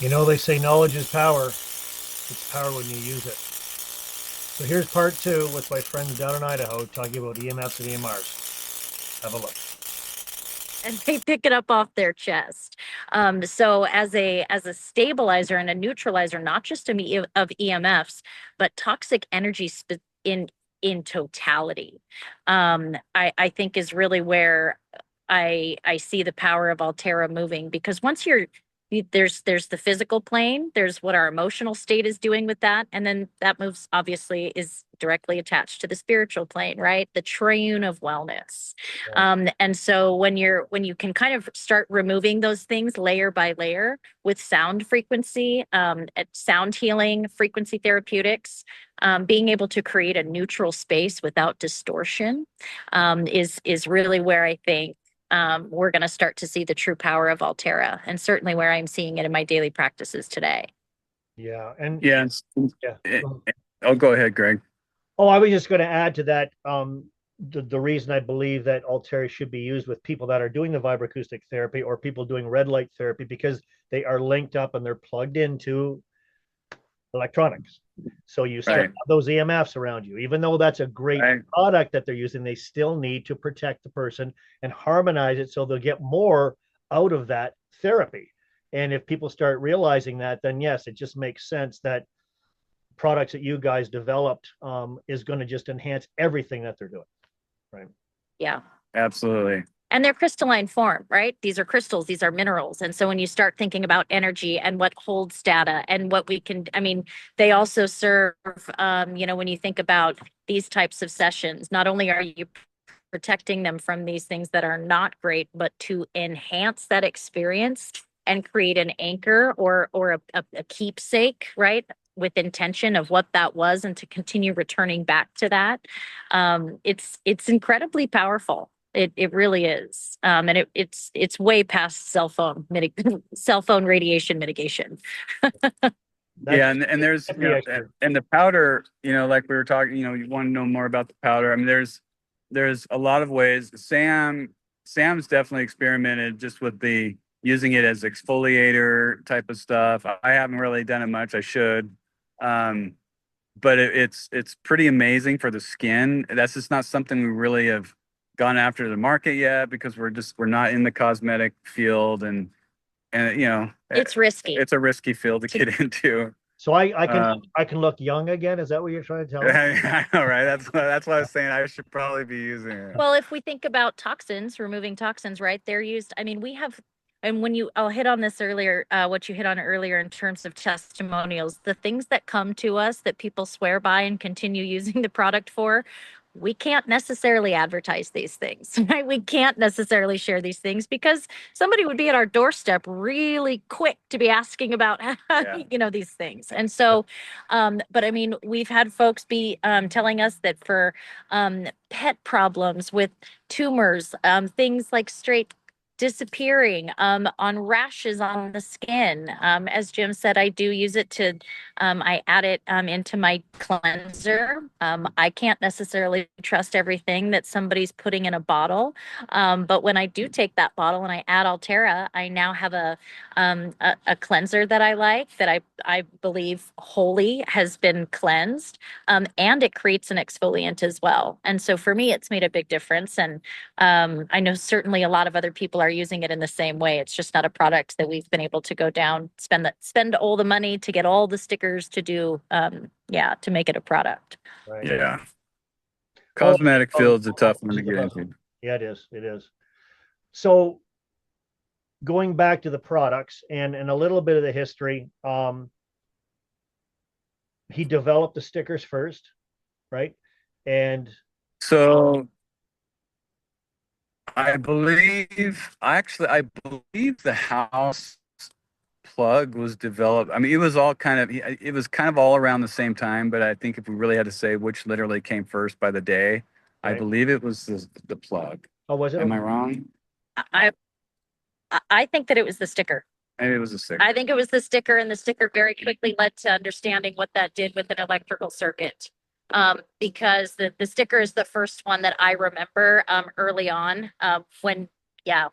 You know, they say knowledge is power. It's power when you use it. So here's part two with my friends down in Idaho talking about EMFs and EMRs. Have a look. And they pick it up off their chest. So as a stabilizer and a neutralizer, not just of EMFs, but toxic energy in totality, I think is really where I see the power of Altera moving, because once there's the physical plane, there's what our emotional state is doing with that, and then that moves obviously is directly attached to the spiritual plane, right? The triune of wellness. Yeah. And so when you can kind of start removing those things layer by layer with sound frequency, at sound healing, frequency therapeutics, being able to create a neutral space without distortion, is really where I think we're going to start to see the true power of Altera, and certainly where I'm seeing it in my daily practices today. Yeah. And Yeah. yeah. Eh, oh, go ahead, Greg. Oh, I was just going to add to that. The reason I believe that Altera should be used with people that are doing the vibroacoustic therapy or people doing red light therapy, because they are linked up and they're plugged into electronics. So you still Right. have those EMFs around you. Even though that's a great Right. product that they're using, they still need to protect the person and harmonize it so they'll get more out of that therapy. And if people start realizing that, then yes, it just makes sense that products that you guys developed is going to just enhance everything that they're doing. Right. Yeah. Absolutely. And they're crystalline form, right? These are crystals, these are minerals. And so when you start thinking about energy and what holds data and what we can, I mean, they also serve, when you think about these types of sessions, not only are you protecting them from these things that are not great, but to enhance that experience and create an anchor or a keepsake, right? With intention of what that was, and to continue returning back to that. It's incredibly powerful. It really is, and it's way past cell phone radiation mitigation. That's Yeah, and there's the expert. and the powder, like we were talking, you want to know more about the powder. I mean, there's a lot of ways. Sam's definitely experimented just with the using it as exfoliator type of stuff. I haven't really done it much. I should. Um, but it's pretty amazing for the skin. That's just not something we really have gone after the market yet, because we're not in the cosmetic field, and It's risky. it's a risky field to get into. So I can Um, I can look young again. Is that what you're trying to tell me? I know, right? That's why I was saying I should probably be using it. Well, if we think about toxins, removing toxins, right? They're used. I mean, we have, and I'll hit on this earlier, what you hit on earlier in terms of testimonials, the things that come to us that people swear by and continue using the product for, we can't necessarily advertise these things, right? We can't necessarily share these things because somebody would be at our doorstep really quick to be asking about, Yeah. these things. And so, but I mean, we've had folks be telling us that for pet problems with tumors, things like straight disappearing, on rashes on the skin. As Jim said, I do use it I add it into my cleanser. I can't necessarily trust everything that somebody's putting in a bottle. But when I do take that bottle and I add Altera, I now have a cleanser that I like, that I believe wholly has been cleansed, and it creates an exfoliant as well. And so for me, it's made a big difference. And I know certainly a lot of other people are using it in the same way. It's just not a product that we've been able to go down, spend all the money to get all the stickers to do, to make it a product. Right. Yeah. Oh, Cosmetic field's a tough one to get into. yeah, it is. It is. So going back to the products and a little bit of the history, he developed the stickers first, right? And So I believe the house plug was developed. I mean, it was kind of all around the same time, but I think if we really had to say which literally came first by the day, I right. believe it was the plug. Oh, was it? Am I Okay. wrong? I I think that it was the sticker. Maybe it was a sticker. I think it was the sticker, and the sticker very quickly led to understanding what that did with an electrical circuit. Because the sticker is the first one that I remember early on, when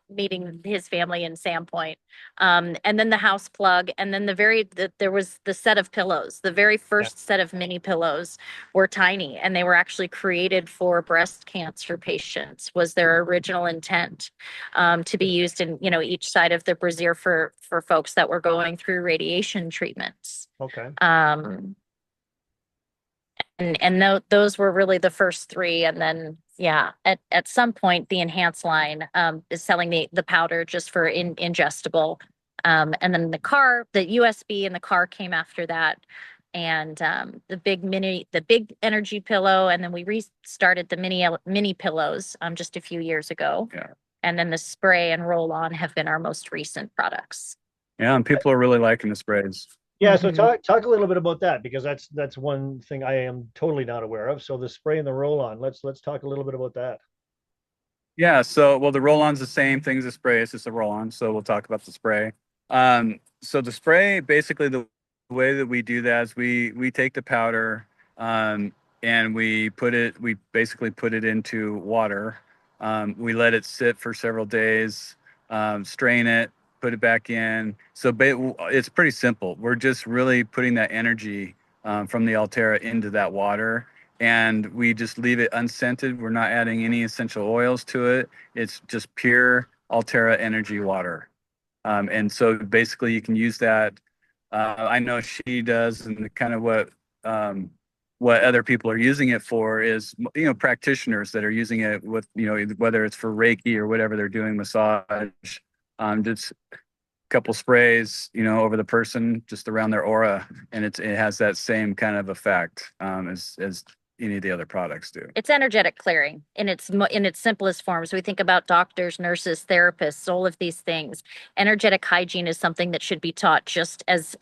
meeting his family in Sandpoint. And then the house plug, and then there was the set of pillows. The very first set of mini pillows were tiny, and they were actually created for breast cancer patients, was their original intent, to be used in, each side of the brassiere for folks that were going through radiation treatments. Okay. And those were really the first three. And then, at some point, the enhanced line is selling the powder just for ingestible. And then the USB in the car came after that. And the big energy pillow. And then we restarted the mini pillows just a few years ago. Yeah. And then the spray and roll on have been our most recent products. Yeah, and people are really liking the sprays. Yeah, so talk a little bit about that, because that's one thing I am totally not aware of. So the spray and the roll on, let's talk a little bit about that. Yeah, so the roll-on's the same thing as the spray, it's just a roll-on. So we'll talk about the spray. So the spray, basically the way that we do that is we take the powder and we basically put it into water. We let it sit for several days, strain it, put it back in. So it's pretty simple. We're just really putting that energy from the Altera into that water, and we just leave it unscented. We're not adding any essential oils to it. It's just pure Altera energy water. And so basically you can use that. I know she does, and kind of what other people are using it for is, practitioners that are using it with, whether it's for Reiki or whatever they're doing, massage, just a couple sprays, over the person, just around their aura, and it has that same kind of effect as any of the other products do. It's energetic clearing in its simplest forms. We think about doctors, nurses, therapists, all of these things. Energetic hygiene is something that should be taught just as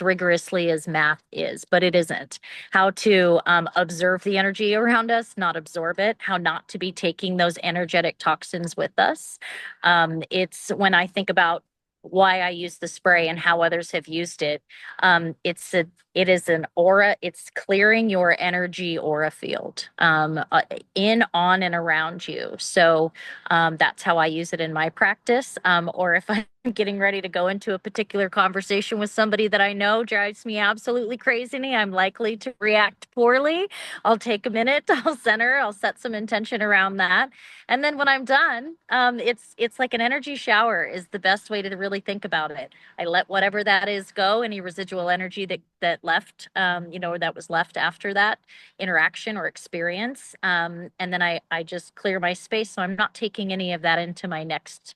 rigorously as math is, but it isn't. How to observe the energy around us, not absorb it. How not to be taking those energetic toxins with us. It's when I think about why I use the spray and how others have used it. It is an aura. It's clearing your energy aura field in, on, and around you. So that's how I use it in my practice. Or if I'm getting ready to go into a particular conversation with somebody that I know drives me absolutely crazy, I'm likely to react poorly. I'll take a minute, I'll center, I'll set some intention around that. And then when I'm done, it's like an energy shower is the best way to really think about it. I let whatever that is go, any residual energy that left, that was left after that interaction or experience. And then I just clear my space. So I'm not taking any of that into my next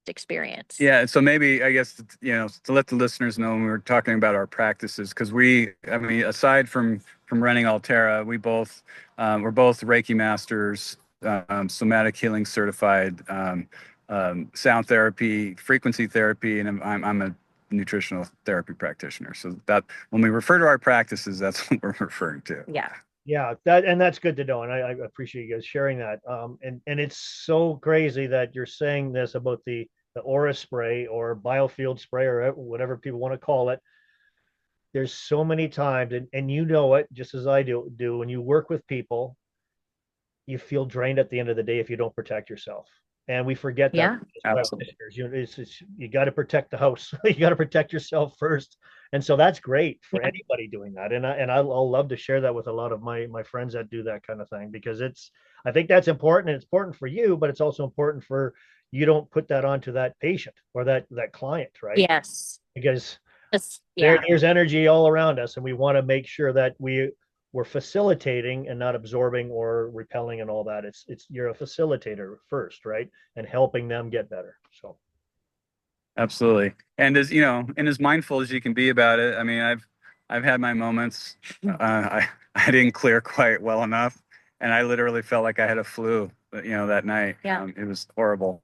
experience. Yeah. So maybe, I guess, to let the listeners know when we're talking about our practices, because aside from running Altera, we're both Reiki masters, somatic healing certified, sound therapy, frequency therapy, and I'm a nutritional therapy practitioner. So that when we refer to our practices, that's what we're referring to. Yeah. Yeah, that's good to know, and I appreciate you guys sharing that. And it's so crazy that you're saying this about the aura spray or biofield spray or whatever people want to call it. There's so many times, and it just as I do when you work with people, you feel drained at the end of the day if you don't protect yourself. And we forget that. Yeah. Absolutely. You got to protect the house. You got to protect yourself first. And so that's great for anybody doing that. And I'll love to share that with a lot of my friends that do that kind of thing, because I think that's important, and it's important for you, but it's also important for you don't put that onto that patient or that client, right? Yes. Because yeah. there's energy all around us, and we want to make sure that we're facilitating and not absorbing or repelling and all that. It's you're a facilitator first, right? And helping them get better. So absolutely. And as mindful as you can be about it. I mean, I've had my moments. I didn't clear quite well enough, and I literally felt like I had a flu, that night. Yeah. It was horrible.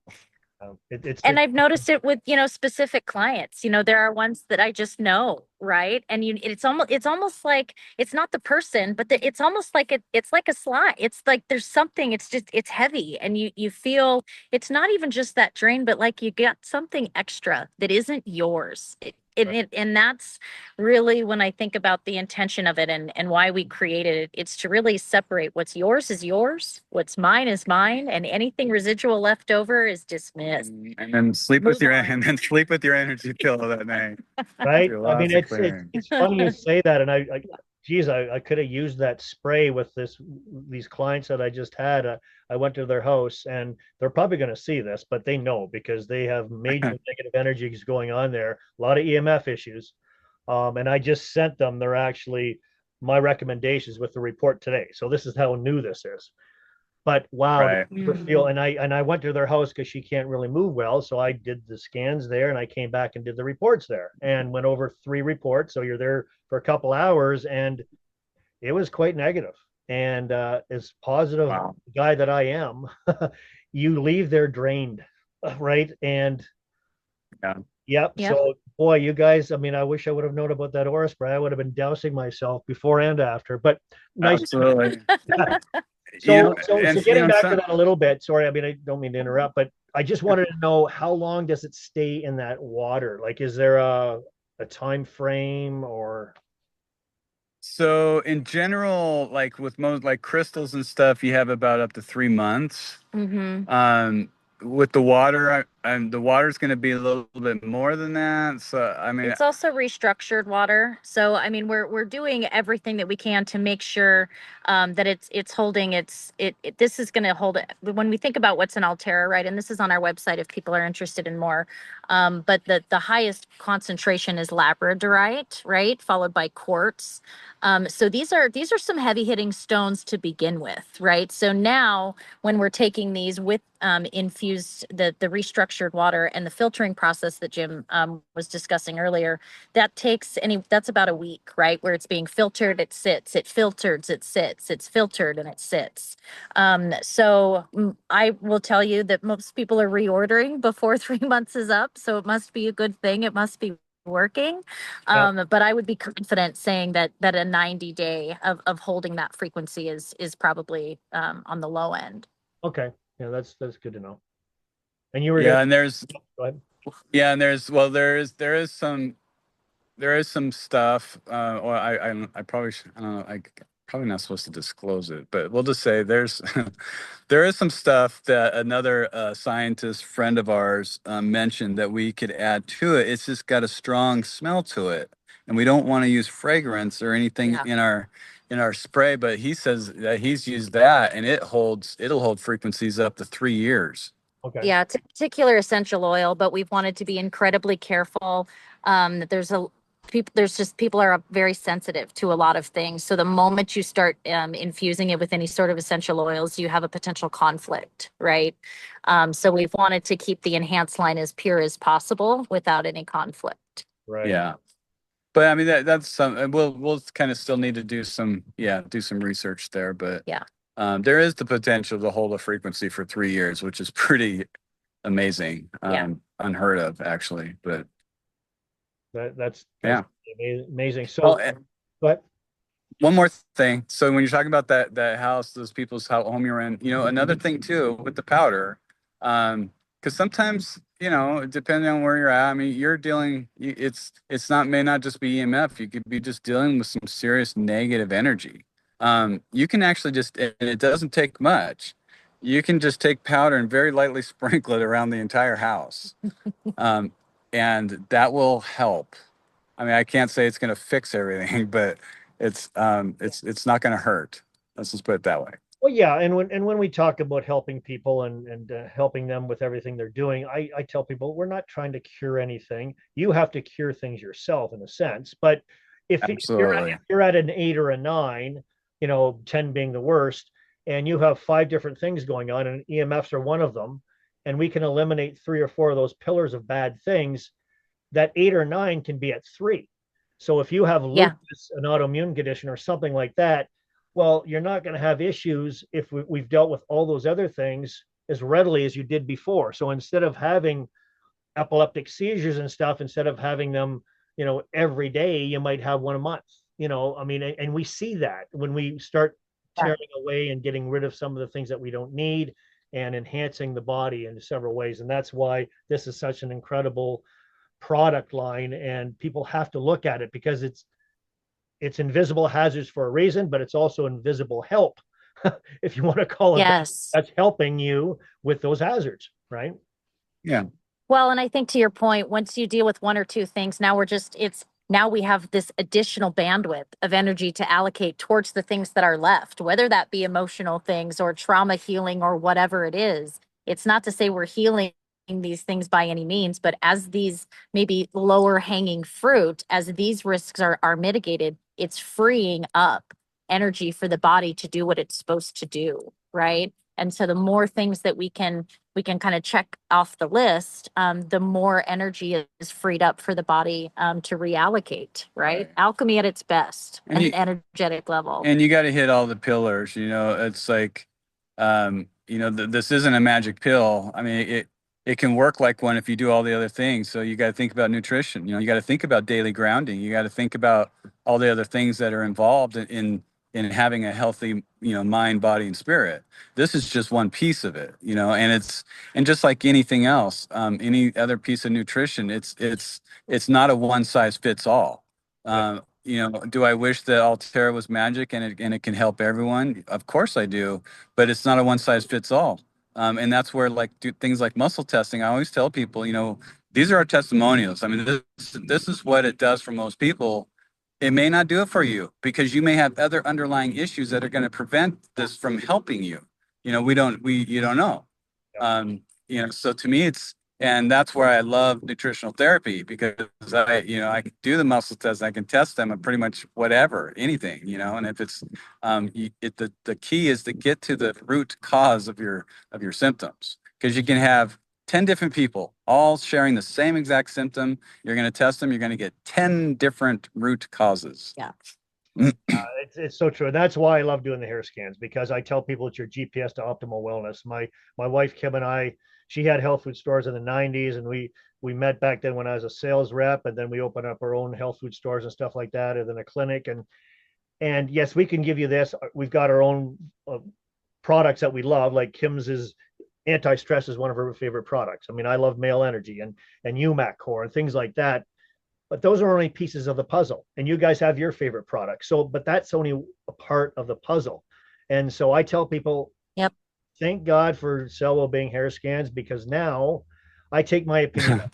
And I've noticed it with, specific clients. There are ones that I just know right? And it's almost like it's not the person, but it's almost like it's like a slide. It's like there's something, it's heavy, and you feel it's not even just that drain, but like you got something extra that isn't yours. And that's really when I think about the intention of it, and why we created it. It's to really separate what's yours is yours, what's mine is mine, and anything residual left over is dismissed. And then sleep with Move your on. and then sleep with your energy pill that night. Right. Do I mean, lots of it's clearing. funny you say that, and geez, I could have used that spray with these clients that I just had. I went to their house, and they're probably going to see this, but they know because they have major negative energies going on there, a lot of EMF issues. And I just sent them. They're actually my recommendations with the report today. So this is how new this is. But wow, Right. the feel, and I went to their house because she can't really move well. So I did the scans there, and I came back and did the reports there, and went over 3 reports. So you're there for a couple hours, and it was quite negative. And as positive Wow. guy that I am, you leave there drained, right? And Yeah. yep. Yeah. So boy, you guys, I mean, I wish I would have known about that aura spray. I would have been dousing myself before and after. But nice. Absolutely. So, You know, so and getting back to some, that a little bit. Sorry, I mean, I don't mean to interrupt, but I just wanted to know how long does it stay in that water? Like, is there a time frame or? so in general, like with most like crystals and stuff, you have about up to 3 months. Mm-hmm. With the water, the water's going to be a little bit more than that. So I mean, It's also restructured water. So I mean, we're doing everything that we can to make sure that it's holding this is going to hold it. When we think about what's in Altera, right? And this is on our website if people are interested in more. But the highest concentration is labradorite, right? Followed by quartz. So these are some heavy hitting stones to begin with, right? So now when we're taking these with infused the restructured water and the filtering process that Jim was discussing earlier, that's about a week, right? Where it's being filtered, it sits, it filters, it sits, it's filtered, and it sits. I will tell you that most people are reordering before 3 months is up, so it must be a good thing. It must be working. But I would be confident saying that a 90-day of holding that frequency is probably on the low end. Okay, yeah, that's good to know. And you were yeah, gonna and there's go ahead. yeah, and there is some stuff. Or I probably should, I don't know. Probably not supposed to disclose it, but we'll just say there's there is some stuff that another scientist friend of ours mentioned that we could add to it. It's just got a strong smell to it, and we don't want to use fragrance or anything Yeah. in our spray. But he says that he's used that, and it'll hold frequencies up to 3 years. Okay. Yeah, it's a particular essential oil, but we've wanted to be incredibly careful. That people are very sensitive to a lot of things. So the moment you start infusing it with any sort of essential oils, you have a potential conflict, right? So we've wanted to keep the enhanced line as pure as possible without any conflict. Right. Yeah. But I mean that's some we'll kind of still need to do some research there, but Yeah. There is the potential to hold a frequency for 3 years, which is pretty amazing. Yeah. Unheard of actually, but That's yeah. amazing. So Well, and but one more thing. So when you're talking about that house, those people's home you're in, another thing too with the powder, because sometimes, depending on where you're at, I mean, it's may not just be EMF. You could be just dealing with some serious negative energy. You can actually and it doesn't take much. You can just take powder and very lightly sprinkle it around the entire house. And that will help. I mean, I can't say it's going to fix everything, but it's not going to hurt. Let's just put it that way. well, yeah, and when we talk about helping people and helping them with everything they're doing, I tell people we're not trying to cure anything. You have to cure things yourself in a sense. But if Absolutely. you're at an 8 or a 9, 10 being the worst, and you have 5 different things going on, and EMFs are one of them, and we can eliminate 3 or 4 of those pillars of bad things, that 8 or 9 can be at 3. So if you have Yeah. lupus, an autoimmune condition, or something like that, well, you're not going to have issues if we've dealt with all those other things as readily as you did before. So instead of having epileptic seizures and stuff, instead of having them, every day, you might have one a month. I mean, and we see that when we start Yeah. tearing away and getting rid of some of the things that we don't need and enhancing the body in several ways. And that's why this is such an incredible product line, and people have to look at it because it's invisible hazards for a reason, but it's also invisible help, if you want to call it that. Yes. That's helping you with those hazards, right? Yeah. Well, and I think to your point, once you deal with one or two things, now we have this additional bandwidth of energy to allocate towards the things that are left, whether that be emotional things or trauma healing or whatever it is. It's not to say we're healing these things by any means, but as these maybe lower hanging fruit, as these risks are mitigated, it's freeing up energy for the body to do what it's supposed to do, right? And so the more things that we can kind of check off the list, the more energy is freed up for the body to reallocate, right? Alchemy at its best, And at you- an energetic level. And you got to hit all the pillars. It's like, this isn't a magic pill. I mean, it can work like one if you do all the other things. So you got to think about nutrition. You got to think about daily grounding. You got to think about all the other things that are involved in having a healthy, mind, body, and spirit. This is just one piece of it, and just like anything else, any other piece of nutrition, it's not a one size fits all. Do I wish that Altera was magic and it can help everyone? Of course I do, but it's not a one size fits all. And that's where things like muscle testing, I always tell people, these are our testimonials. I mean, this is what it does for most people. It may not do it for you because you may have other underlying issues that are going to prevent this from helping you. You don't know. So to me, and that's where I love nutritional therapy because I can do the muscle test, I can test them on pretty much whatever, anything, and if it's, the key is to get to the root cause of your symptoms, because you can have 10 different people all sharing the same exact symptom. You're going to test them. You're going to get 10 different root causes. Yeah. It's so true. That's why I love doing the hair scans, because I tell people it's your GPS to optimal wellness. My wife Kim and I, she had health food stores in the 90s, and we met back then when I was a sales rep, and then we opened up our own health food stores and stuff like that, and then a clinic. And yes, we can give you this. We've got our own products that we love, like Kim's is anti-stress is one of her favorite products. I mean, I love Male Energy and UMAC Core and things like that. But those are only pieces of the puzzle. And you guys have your favorite product. So, but that's only a part of the puzzle. And so I tell people, Yep. Thank God for cell well-being hair scans, because now I take my opinion.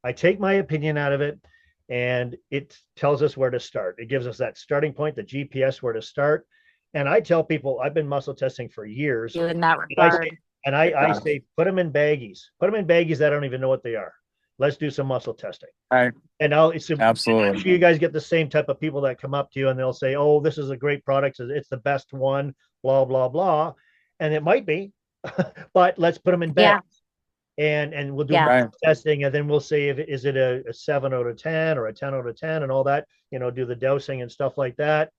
I take my opinion out of it, and it tells us where to start. It gives us that starting point, the GPS where to start. And I tell people, I've been muscle testing for years. You in that And I regard. say, I say, put them in baggies. Put them in baggies that I don't even know what they are. Let's do some muscle testing. Right. And Absolutely. I'm sure you guys get the same type of people that come up to you and they'll say, "Oh, this is a great product. It's the best one." Blah blah blah, and it might be, but let's put them in bags. And we'll do Yeah. testing, and then we'll see if is it a 7 out of 10 or a 10 out of 10 and all that. Do the dosing and stuff like that,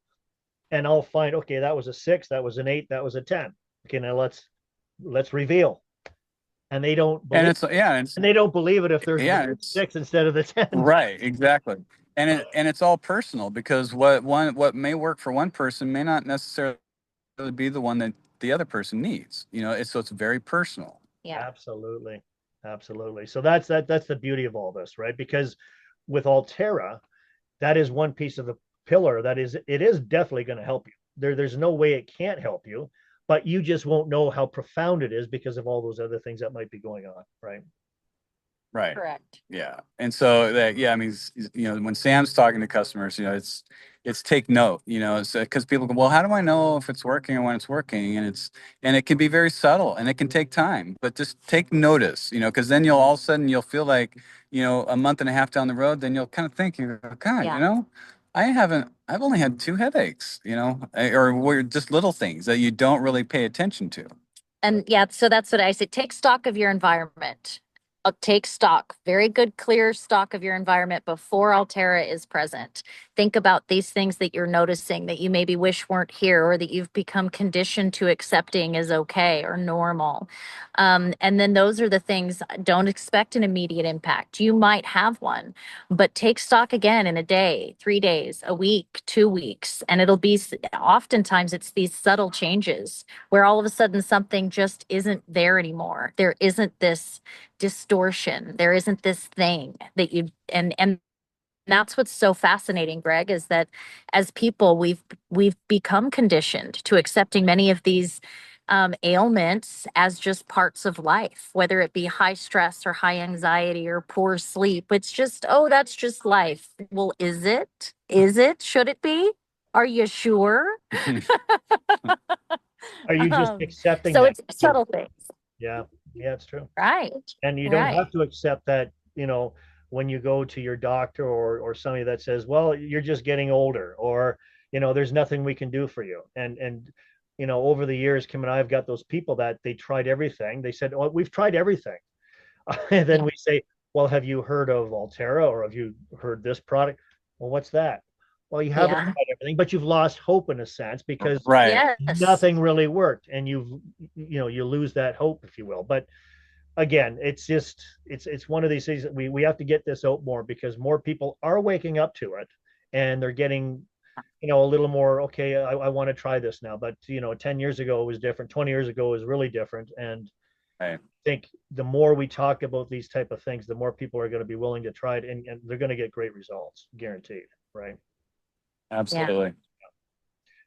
and I'll find, okay, that was a 6, that was an 8, that was a 10. Okay, now let's reveal. And they don't believe and they don't believe it if there's Yeah, 6 instead of the 10. right, exactly. And it's all personal, because what may work for one person may not necessarily be the one that the other person needs. So it's very personal. Yeah. Absolutely. So that's the beauty of all this, right? Because with Altera, that is one piece of the pillar it is definitely going to help you. There's no way it can't help you, but you just won't know how profound it is because of all those other things that might be going on, right? Right. Correct. Yeah. And so I mean, when Sam's talking to customers, it's take note, because people go, well, how do I know if it's working or when it's working? And it can be very subtle and it can take time, but just take notice, because then all of a sudden you'll feel like, a month and a half down the road, then you'll kind of think, God, Yeah. I've only had 2 headaches, or just little things that you don't really pay attention to. And yeah, so that's what I say. Take stock of your environment. take stock, very good, clear stock of your environment before Altera is present. Think about these things that you're noticing that you maybe wish weren't here, or that you've become conditioned to accepting as okay or normal. And then those are the things, don't expect an immediate impact. You might have one, but take stock again in a day, 3 days, a week, 2 weeks, and it'll be, oftentimes it's these subtle changes where all of a sudden something just isn't there anymore. There isn't this distortion. There isn't this thing that you, and that's what's so fascinating, Greg, is that as people, we've become conditioned to accepting many of these ailments as just parts of life, whether it be high stress or high anxiety or poor sleep. It's just, oh, that's just life. Well, is it? Is it? Should it be? Are you sure? Are you just Um, accepting so that? it's subtle things, Yeah, yeah, it's true. right? And you don't Right. have to accept that, when you go to your doctor or somebody that says, well, you're just getting older, or, there's nothing we can do for you. And over the years, Kim and I have got those people that they tried everything. They said, oh, we've tried everything. And then Yeah. we say, well, have you heard of Altera, or have you heard this product? Well, what's that? Well, you haven't Yeah. tried everything, but you've lost hope in a sense, because Right. Yes. nothing really worked, and you lose that hope, if you will. But again, it's one of these things that we have to get this out more, because more people are waking up to it, and they're getting a little more, okay, I want to try this now. But 10 years ago it was different, 20 years ago it was really different. And Right. I think the more we talk about these type of things, the more people are going to be willing to try it, and they're going to get great results, guaranteed, right? Absolutely.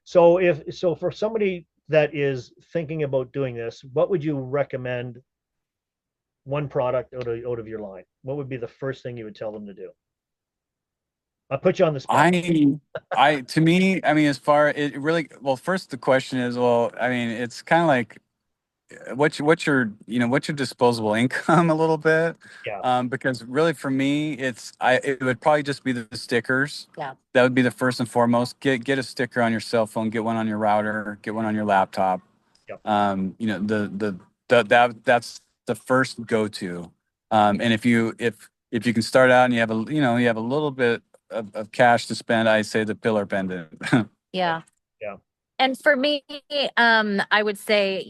So for somebody that is thinking about doing this, what would you recommend? One product out of your line, what would be the first thing you would tell them to do? I'll put you on the spot. To me, I mean, as far it really, well, first the question is, well, I mean, it's kind of like what's your disposable income a little bit. Yeah. Because really for me, it would probably just be the stickers. Yeah. That would be the first and foremost. Get a sticker on your cell phone, get one on your router, get one on your laptop. Yep. That's the first go-to. And if you can start out and you have a little bit of cash to spend, I say the pillar pendant. Yeah. Yeah. And for me, I would say,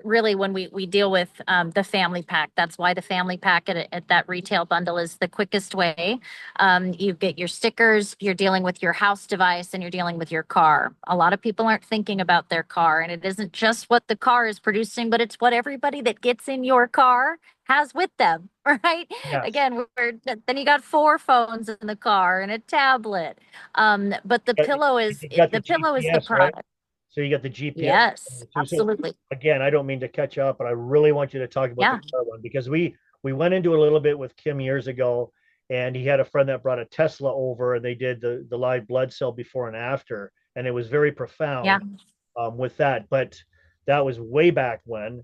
really when we deal with the family pack, that's why the family pack at that retail bundle is the quickest way. You get your stickers, you're dealing with your house device, and you're dealing with your car. A lot of people aren't thinking about their car, and it isn't just what the car is producing, but it's what everybody that gets in your car has with them, right? Yes. Again, then you got 4 phones in the car and a tablet. But the But pillow is you've got the pillow is the GPS, right? product. So you got the GPS Yes, too. So absolutely. again, I don't mean to catch up, but I really want you to talk about Yeah. the car one, because we went into a little bit with Kim years ago, and he had a friend that brought a Tesla over, and they did the live blood cell before and after, and it was very profound. Yeah. With that. But that was way back when.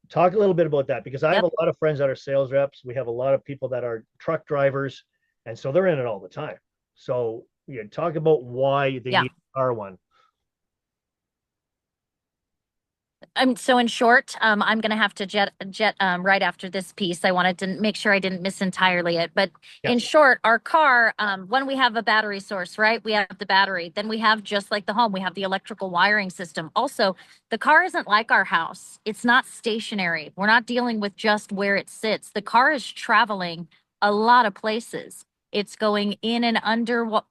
Talk a little bit about that, because I have Yep. a lot of friends that are sales reps. We have a lot of people that are truck drivers, and so they're in it all the time. So talk about why they Yeah. need a car one. So in short, I'm going to have to jet right after this piece. I wanted to make sure I didn't miss entirely it. But in Yes. short, our car, when we have a battery source, right? We have the battery. Then we have, just like the home, we have the electrical wiring system. Also, the car isn't like our house. It's not stationary. We're not dealing with just where it sits. The car is traveling a lot of places. It's going in and under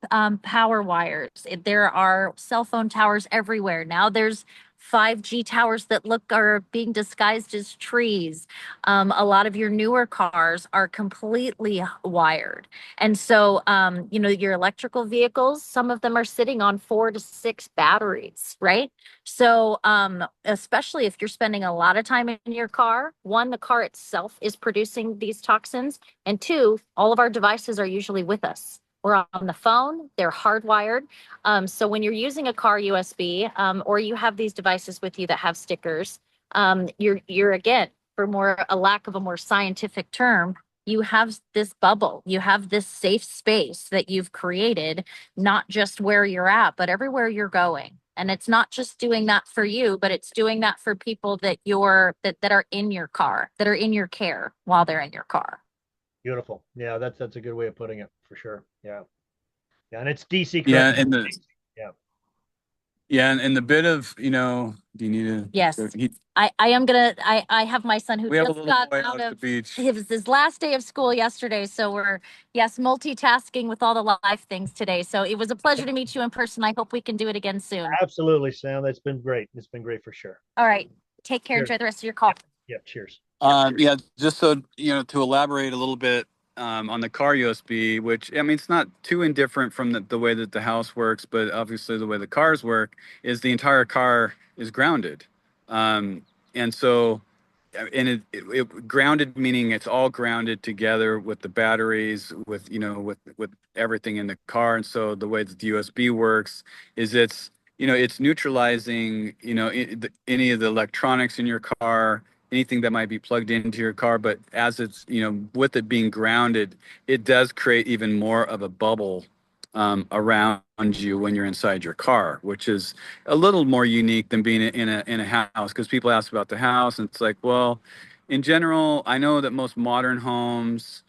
power wires. There are cell phone towers everywhere. Now there's 5G towers that are being disguised as trees. A lot of your newer cars are completely wired. And so, your electrical vehicles, some of them are sitting on 4 to 6 batteries, right? So, especially if you're spending a lot of time in your car, one, the car itself is producing these toxins, and two, all of our devices are usually with us. We're on the phone, they're hardwired. So when you're using a car USB, or you have these devices with you that have stickers, you're again, for a lack of a more scientific term, you have this bubble, you have this safe space that you've created, not just where you're at, but everywhere you're going. And it's not just doing that for you, but it's doing that for people that that are in your car, that are in your care while they're in your car. Beautiful. Yeah, that's a good way of putting it for sure. Yeah. Yeah, and it's DC Yeah, correct. and the Yeah. yeah, and the bit of, you know, do you need Yes. to? I am gonna, I have my son who We have a just little got boy out out at the of beach. his last day of school yesterday. So we're, yes, multitasking with all the live things today. So it was a pleasure to meet you in person. I hope we can do it again soon. Absolutely, Sam. That's been great. It's been great for sure. All right. Take care. Cheers. Enjoy the rest of your call. Yeah, cheers. Yeah, just so you know, to elaborate a little bit on the car USB, which I mean, it's not too indifferent from the way that the house works, but obviously the way the cars work is the entire car is grounded, and so and it grounded meaning it's all grounded together with the batteries, with you know, with everything in the car, and so the way that the USB works is it's you know it's neutralizing you know any of the electronics in your car, anything that might be plugged into your car, but as it's you know with it being grounded, it does create even more of a bubble around you when you're inside your car, which is a little more unique than being in a house. Because people ask about the house, and it's like, well, in general, I know that most modern homes,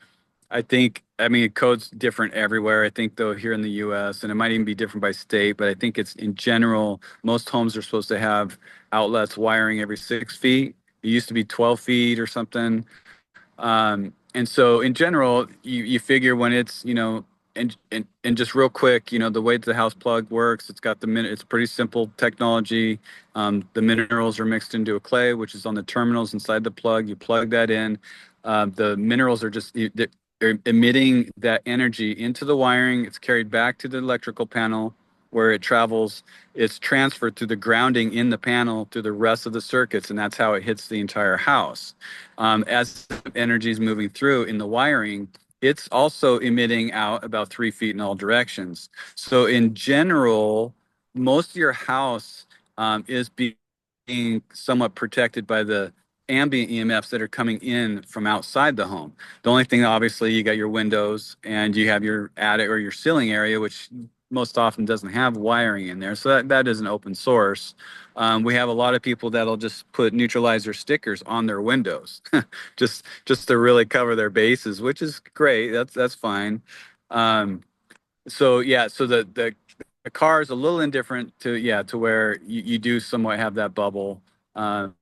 I think, I mean, code's different everywhere. I think though here in the U.S. and it might even be different by state, but I think it's in general, most homes are supposed to have outlets wiring every 6 feet. It used to be 12 feet or something. And so in general, you figure when it's, you know, and just real quick, you know, the way the house plug works, it's got it's pretty simple technology. The minerals are mixed into a clay, which is on the terminals inside the plug. You plug that in. The minerals are just they're emitting that energy into the wiring. It's carried back to the electrical panel where it travels. It's transferred to the grounding in the panel to the rest of the circuits, and that's how it hits the entire house. As energy is moving through in the wiring, it's also emitting out about 3 feet in all directions. So in general, most of your house is being somewhat protected by the ambient EMFs that are coming in from outside the home. The only thing, obviously, you got your windows and you have your attic or your ceiling area, which most often doesn't have wiring in there. So that is an open source. We have a lot of people that'll just put neutralizer stickers on their windows, just to really cover their bases, which is great. That's fine. So yeah, so the car is a little indifferent to to where you do somewhat have that bubble. Um,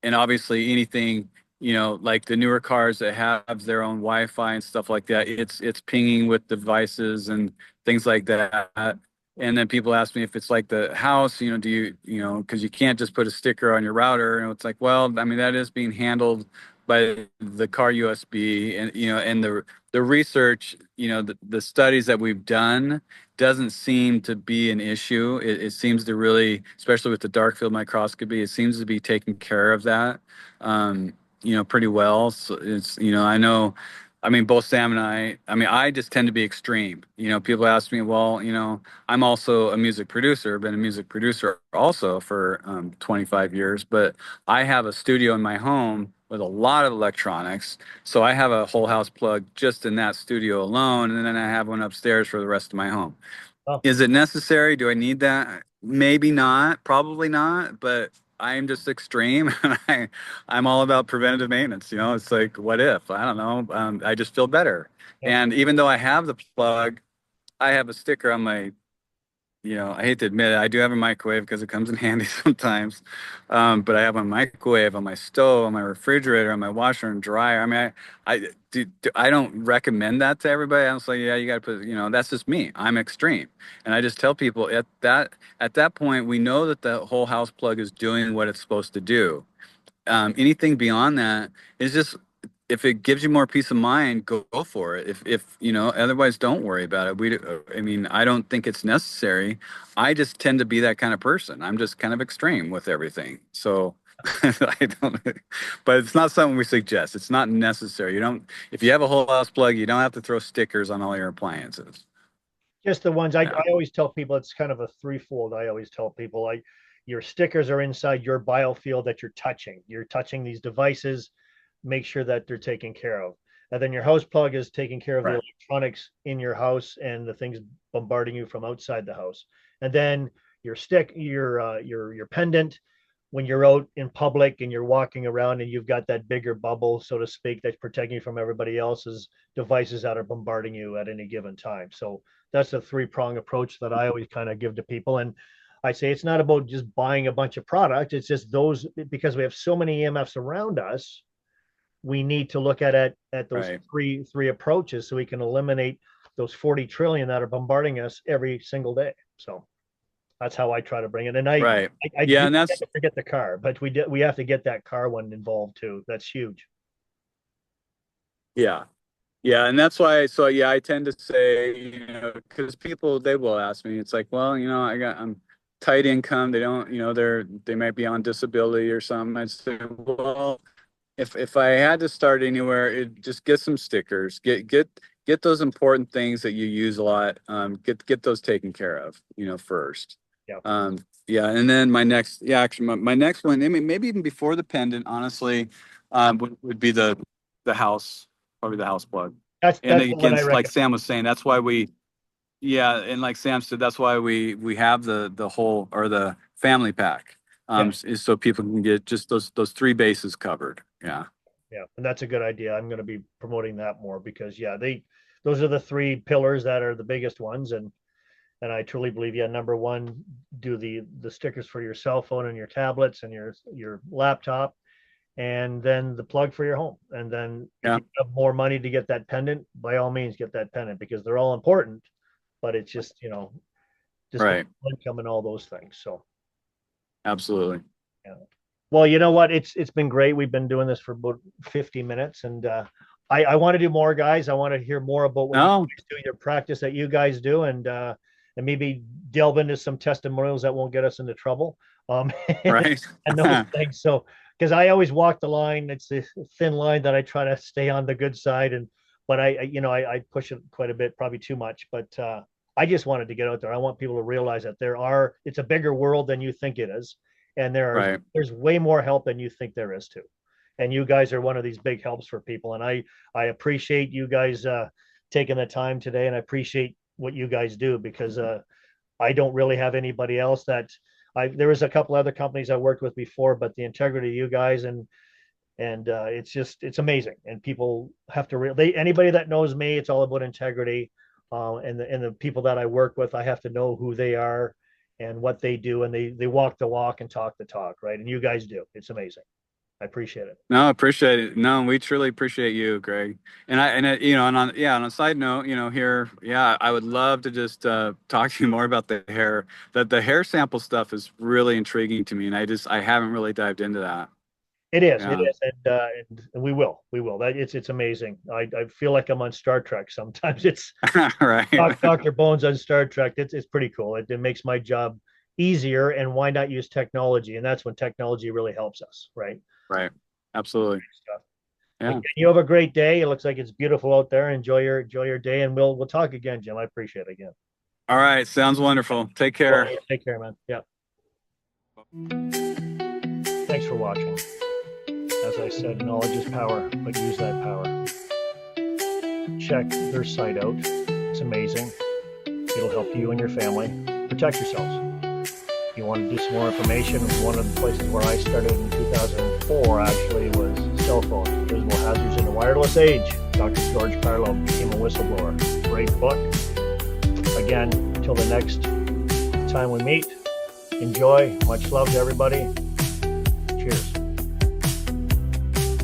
and obviously anything you know like the newer cars that have their own Wi-Fi and stuff like that, it's pinging with devices and things like that. And then people ask me if it's like the house, you know, do you know, because you can't just put a sticker on your router, and it's like, well, I mean, that is being handled by the car USB. And you know, and the research, you know, the studies that we've done doesn't seem to be an issue. It seems to really, especially with the dark field microscopy, it seems to be taking care of that, you know, pretty well. So it's, you know, I know, I mean, both Sam and I mean, I just tend to be extreme. You know, people ask me, well, you know, I'm also a music producer, been a music producer also for 25 years, but I have a studio in my home with a lot of electronics. So I have a whole house plug just in that studio alone, and then I have one upstairs for the rest of my home. Oh, Is it necessary? Do I need that? Maybe not, probably not, but I am just extreme and I'm all about preventative maintenance. You know, it's like, what if? I don't know. I just feel better. yeah. And even though I have the plug, I have a sticker on my, you know, I hate to admit it, I do have a microwave because it comes in handy sometimes. But I have a microwave on my stove, on my refrigerator, on my washer and dryer. I mean, I don't recommend that to everybody. I was like, yeah, you got to put, you know, that's just me. I'm extreme. And I just tell people at that point, we know that the whole house plug is doing what it's supposed to do. Anything beyond that is just, if it gives you more peace of mind, go for it. If you know, otherwise, don't worry about it. I mean, I don't think it's necessary. I just tend to be that kind of person. I'm just kind of extreme with everything. So I don't, but it's not something we suggest. It's not necessary. You don't, if you have a whole house plug, you don't have to throw stickers on all your appliances. Just the ones I Yeah. always tell people it's kind of a threefold. I always tell people like your stickers are inside your biofield that you're touching. You're touching these devices, make sure that they're taken care of. And then your house plug is taking care of the Right. electronics in your house and the things bombarding you from outside the house. And then your stick, your pendant, when you're out in public and you're walking around and you've got that bigger bubble, so to speak, that's protecting you from everybody else's devices that are bombarding you at any given time. So that's a three-prong approach that I always kind of give to people. And I say it's not about just buying a bunch of product. It's just those, because we have so many EMFs around us, we need to look at it at those Right. three approaches so we can eliminate those 40 trillion that are bombarding us every single day. So that's how I try to bring it. And Right. I Yeah, do and that's forget the car, but we have to get that car one involved too. That's huge. yeah. Yeah, and that's why, so yeah, I tend to say, you know, because people, they will ask me, it's like, well, you know, I'm tight income, they don't, you know, they might be on disability or something. I'd say, well, if I had to start anywhere, just get some stickers, get those important things that you use a lot, get those taken care of, you know, first. Yeah. Yeah, and then actually my next one, I mean, maybe even before the pendant, honestly, would be the house. Probably the house plug. That's And the one again, I like recommend. Sam was saying, that's why and like Sam said, that's why we have the whole, or the family pack, is so people can get just those three bases covered. Yeah. Yeah, and that's a good idea. I'm going to be promoting that more because those are the three pillars that are the biggest ones. And I truly believe, number one, do the stickers for your cell phone and your tablets and your laptop, and then the plug for your home. And then if you have more money to get that pendant, by all means get that pendant, because they're all important, but it's just, just Right. income and all those things. So Absolutely. yeah. Well, you know what? It's been great. We've been doing this for about 50 minutes, and I want to do more, guys. I want to hear more about what you guys do, your practice that you guys do, and maybe delve into some testimonials that won't get us into trouble. Right. And those things. So, because I always walk the line, it's a thin line that I try to stay on the good side, but I push it quite a bit, probably too much. But I just wanted to get out there. I want people to realize that it's a bigger world than you think it is, and there's way more help than you think there is too. And you guys are one of these big helps for people. And I appreciate you guys taking the time today, and I appreciate what you guys do, because I don't really have anybody else there was a couple other companies I worked with before, but the integrity of you guys and it's amazing. And people have to anybody that knows me, it's all about integrity. And the people that I work with, I have to know who they are and what they do, and they walk the walk and talk the talk, right? And you guys do. It's amazing. I appreciate it. No, appreciate it. No, we truly appreciate you, Greg. And on a side note, here, I would love to just talk to you more about the hair. The hair sample stuff is really intriguing to me, and I haven't really dived into that. It is, and we will. That it's amazing. I feel like I'm on Star Trek sometimes. It's right. Dr. Bones on Star Trek. It's pretty cool. It makes my job easier, and why not use technology? And that's when technology really helps us, right? Right. Absolutely. Yeah. Again, you have a great day. It looks like it's beautiful out there. Enjoy your day, and we'll talk again, Jim. I appreciate it again. All right. Sounds wonderful. Take care. Well, take care, man. Yeah. Thanks for watching. As I said, knowledge is power, but use that power. Check their site out. It's amazing. It'll help you and your family protect yourselves. If you want to do some more information, one of the places where I started in 2004 actually was cell phones, visible hazards in the wireless age. Dr. George Carlo became a whistleblower. Great book. Again, until the next time we meet, enjoy. Much love to everybody. Cheers.